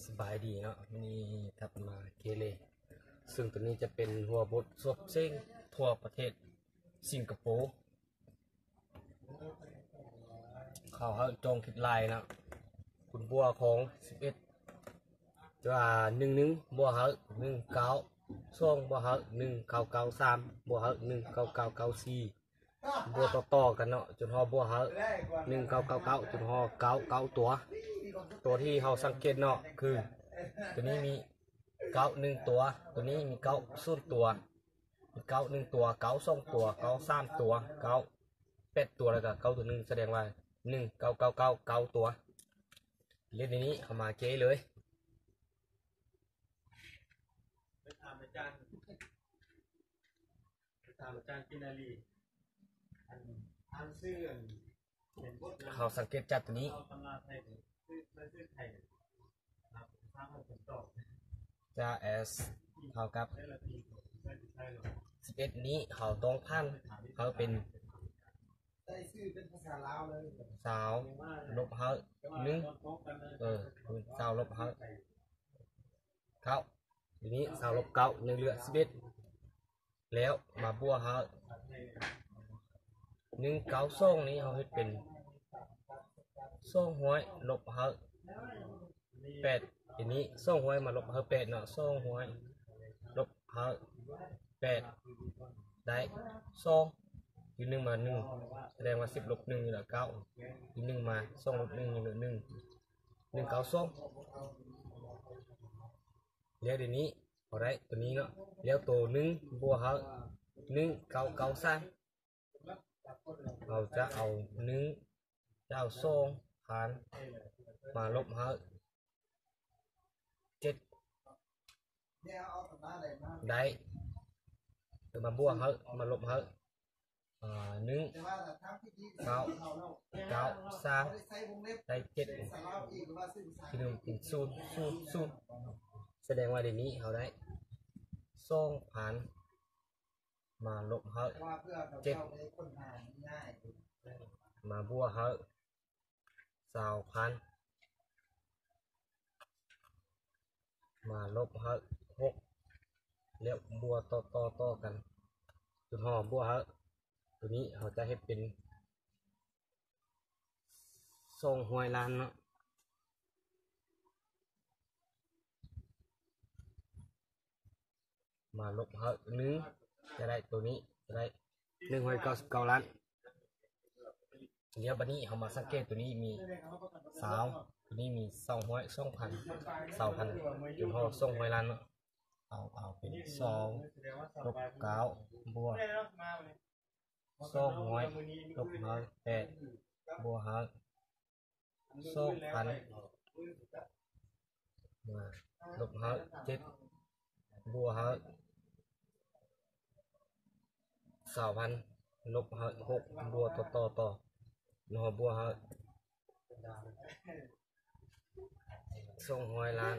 สบายดีเนาะนี่กลับมาเกเรซึ่งตัวนี้จะเป็นหัวบดซบเซ้งทั่วประเทศสิงคโปร์เขาให้จองคิดลายนะคุณบัวของ11จะว่า11บัวเห1 9 2บัวเห1993บัวเห1994บัวต่อกันเนาะจนฮอบัวเห1999จนฮอ99ตัวที่เราสังเกตเนาะคือตัวนี้มี91ตัวตัวนี้มี90ตัวมี91ตัว92ตัว93ตัว98ตัวแล้วก็9ตัวนึงแสดงว่า1999ตัวเล่นในนี้เอามาเจ๊เลยไปถามอาจารย์กินาลีอันซื่อเห็นบทเขาสังเกตจัดตัวนี้จะ S เท่ากับ11นี้เขาต้องพันเขาเป็นสาวลบเขา1สาวลบเขาทีนี้สาวลบ9ในเรือ11แล้วมาบัวเขา192นี้เขาให้เป็น2ห้อยลบเขา8ทีนี้2ห้อยมาลบเขา8เนาะ2ห้อยลบเขา8ได้2ที1มา1แสดงว่า10ลบ1นี่แหละ9ที1มา2ลบ1นี่เหลือ192แล้วเดี๋ยวนี้พอได้ตัวนี้เนาะแล้วตัว1บัวเขา1993เราจะเอาจะเอา2 ผ่านมาลบเขา7ได้มาบัวเขามาลบเขา1 9 3ได้7ทีนึงเป็น0 แสดงว่าเดี๋ยวนี้เขาได้2 ผ่านมาลบเขา7มาบัวเขา20 ผ่านมาลบเขา6แล้วบัวต่อกันจนห่อบัวเขาตัวนี้เขาจะให้เป็น2ห้อยล้านเนาะมาลบเขาจะได้ตัวนี้จะได้199ล้านเดี๋ยวบัดนี้เขามาสังเกตตัวนี้มีสาวตัวนี้มี200,000จนห่อ2ห้อยล้านเนาะเอาเป็น2ลบ9บัว200ลบ8บัวหา2,000มาลบหา7บัวหา20,000ลบหา6บัวต่อหน่อบัวหา200 ล้าน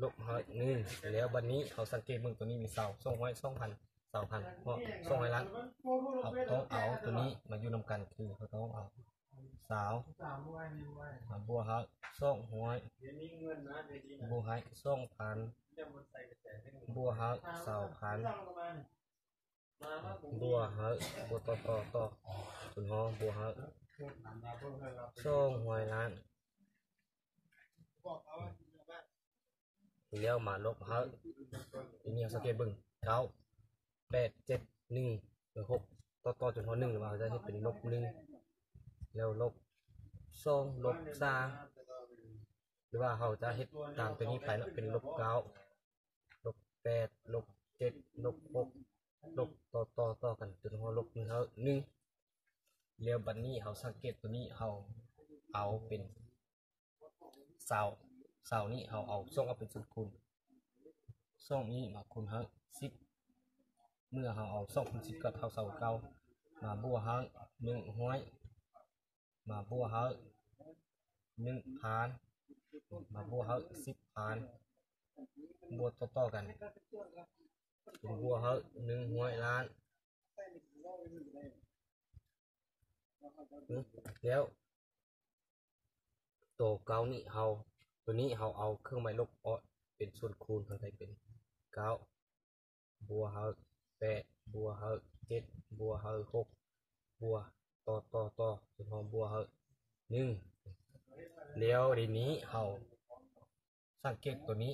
ลบหาแล้วบัดนี้เขาสังเกตมึงตัวนี้มีเสา200,000เพราะ200 ล้านเขาต้องเอาตัวนี้มาอยู่นำกันคือเขาต้องเอาสาวบัวหา200บัวหา2,000บัวหา20,000บัวหาบัวต่อส่วนหอบัวหา200 ล้านแล้วมาลบหาทีนี้สังเกตบึง9 8 7 1 6ต่อจนหอ1เราจะให้เป็นลบ1แล้วลบ2ลบ3หรือว่าเขาจะเฮ็ดตามตัวนี้ไปเนาะเป็นลบ9ลบ8ลบ7ลบ6ลบต่อกันจนหอลบ1แล้วบัดนี้เขาสังเกตตัวนี้เขาเอาเป็นเสานี้เขาเอาส่งเอาเป็นศูนย์คูณ ซ่องนี้มาคูณเฮาสิบเมื่อเราเอาซ่องคูณสิบก็เท่าเสาเก่ามาบวกเฮา100มาบวกเฮา1,000มาบวกเฮา10,000บวกต่อๆกันเป็นบวกเฮา100 ล้านแล้วตัวเก้านี่เฮาตัวนี้เฮาเอาเครื่องหมายลบออกเป็นส่วนคูณทางไทยเป็น9บวกเฮา8บวกเฮา7บวกเฮา6บวกต่อจนเฮาบวกเฮา1แล้วทีนี้เฮาสังเกตตัวนี้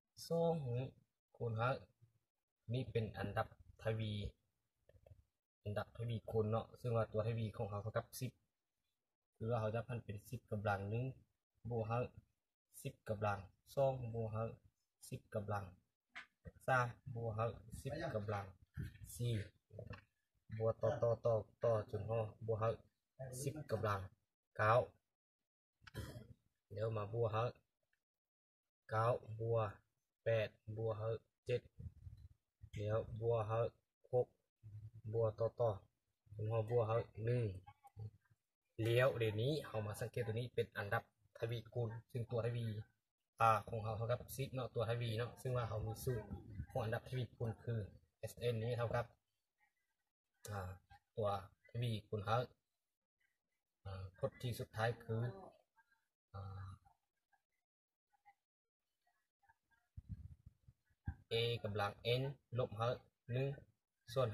2นี้คูณเฮานี่เป็นอันดับทวีคูณเนาะซึ่งว่าตัวทวีของเฮาเท่ากับ10คือว่าเขาจะพันเป็น10กำลัง1บวกเฮา10กำลัง2บวกเฮา10กำลัง3บวกเฮา10กำลัง4บวกต่อจนเฮาบวกเฮา10กำลัง9เดี๋ยวมาบวกเฮา9บวก8บวกเฮา7เดี๋ยวบวกเฮา6บวกต่อจนเฮาบวกเฮา1เลี้ยวเดี๋ยวนี้เรามาสังเกตตัวนี้เป็นอันดับทวีคูณซึ่งตัวทวีของเราเท่ากับ10เนาะตัวทวีเนาะซึ่งว่าเรามีสูตรของอันดับทวีคูณคือ Sn นี้เท่ากับตัวทวีคูณพจน์ที่สุดท้ายคือ a กำลัง n ลบ1ส่วน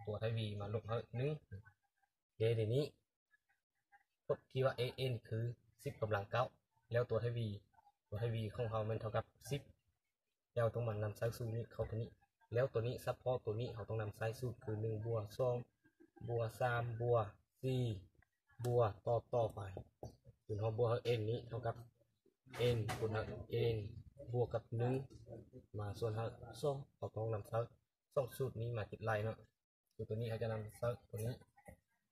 ตัวทวีมาลบ1เดี๋ยวนี้พจน์ที่ว่า an คือ10กำลัง9แล้วตัวทวีของเรามันเท่ากับ10แล้วต้องมันนำใส่สูตรนี้เข้าตัวนี้แล้วตัวนี้ซับพอตัวนี้เราต้องนำใส่สูตรคือ1บวก2บวก3บวก4บวกต่อไปจนเราบวกn นี้เท่ากับ n คูณn บวกกับ1มาส่วน2เราต้องนำใส่สูตรนี้มาติดไล่เนาะสูตรตัวนี้เราจะนำใส่ตัวนี้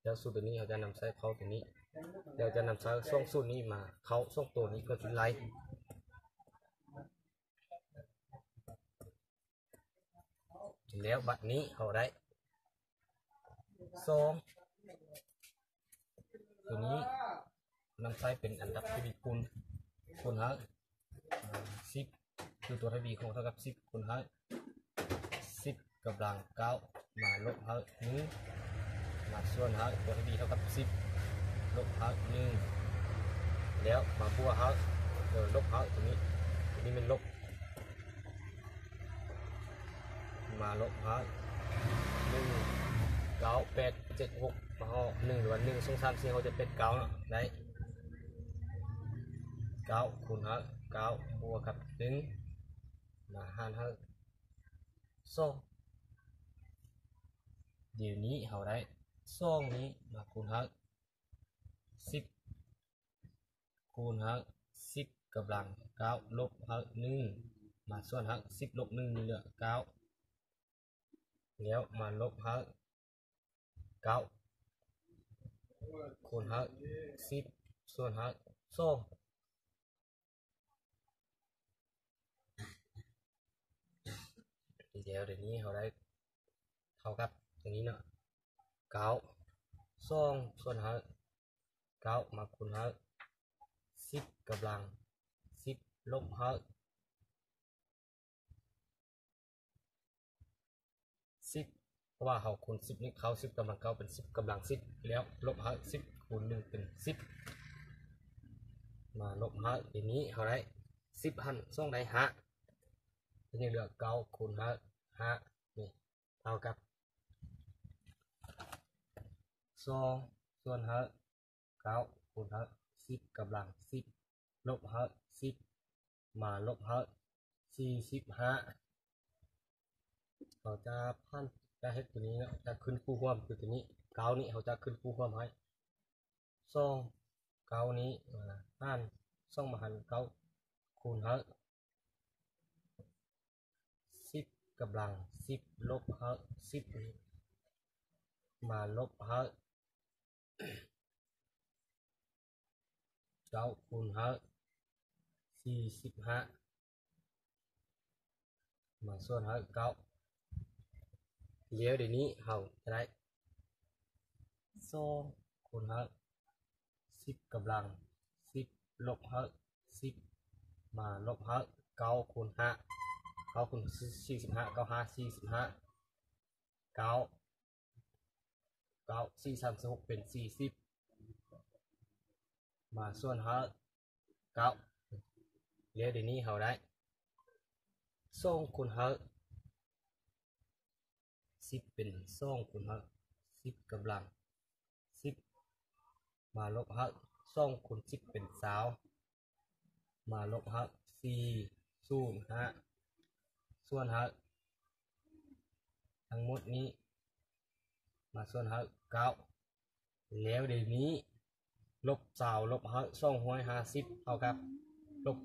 แล้วสูตรตัวนี้เราจะนำใส่เข้าตัวนี้เราจะนำใส่สูตรนี้มาเข้าตัวนี้ก็ติดไล่แล้วบัดนี้เราได้ตัวนี้นำใส่เป็นอันดับทวีคูณ10คือตัวทวีของเท่ากับ10คูณ10กำลัง9มาลบ1มาส่วนตัวทวีเท่ากับ10ลบ1แล้วมาบวกลบตัวนี้เป็นลบมาลบ1 9 8 7 6มา1หรือว่า1 2 3 4เขาจะเป็น9เนาะได้9คูณ9บวกกับ1มาหาร2เดี๋ยวนี้เราได้2นี้มาคูณ10คูณ10กำลัง9ลบ1มาส่วน10ลบ1นี่เหลือ9แล้วมาลบ9คูณ10ส่วน2เดี๋ยวนี้เราได้เท่ากับอย่างนี้เนาะ9ส่วน9มาคูณ10กำลัง10ลบ10เพราะว่าเราคูณ10นี่เขา10กำลัง9เป็น10กำลัง10แล้วลบ10คูณ1เป็น10มาลบทีนี้เราได้10หัน2ได้ทีนี้เหลือ9คูณ5นี่เท่ากับ2ส่วน9คูณ10กำลัง10ลบ10มาลบ45เราจะพันจะเฮ็ดตัวนี้นะจะขึ้นคู่ความคือตัวนี้9นี้เขาจะขึ้นคู่ความให้9นี้หัน2มาหัน9คูณ10กำลัง10ลบ10นี้มาลบ9คูณ45 มาส่วนเฮาเก้าเลี้ยวเดี๋ยวนี้เฮาจะได้2คูณเฮา10กำลัง10ลบเฮา10มาลบเฮา9คูณ5 9คูณ45 9 5 45 9 9 4 36เป็น40มาส่วนเฮา9เลี้ยวเดี๋ยวนี้เฮาได้2คูณเฮา10เป็น2คูณเฮา10กำลัง10มาลบเฮา2คูณ10เป็น20มาลบเฮา4 0 5ส่วนเฮาทั้งหมดนี้มาส่วนเฮา9แล้วเดี๋ยวนี้ลบ20ลบเฮา250เท่ากับลบ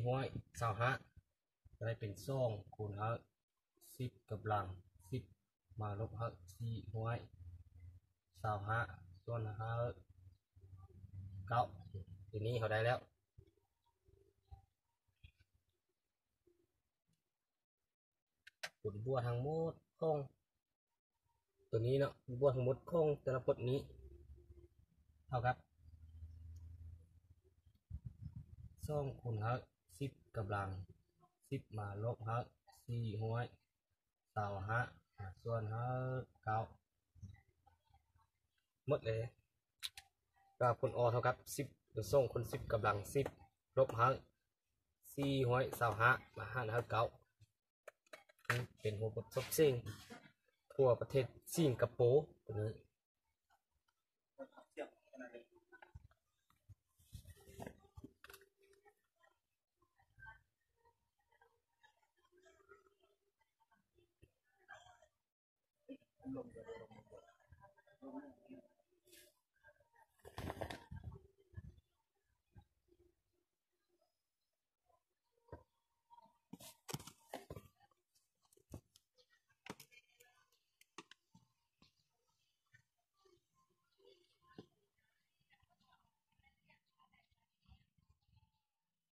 425ได้เป็น2คูณเฮา10กำลัง10มาลบเฮา425ส่วนเฮา9ทีนี้เขาได้แล้วผลบัวทั้งหมดของตัวนี้เนาะผลบัวทั้งหมดของแต่ละบทนี้เท่ากับ2คูณเฮา10กำลัง10มาลบเฮา425ส่วนเฮา9หมดเลยก็ผลออเท่ากับ10หรือ2คูณ10กำลัง10ลบเฮา425มาหารเฮา9เป็นหัวบทซบเซ็งทั่วประเทศสิงคโปร์ตัวนี้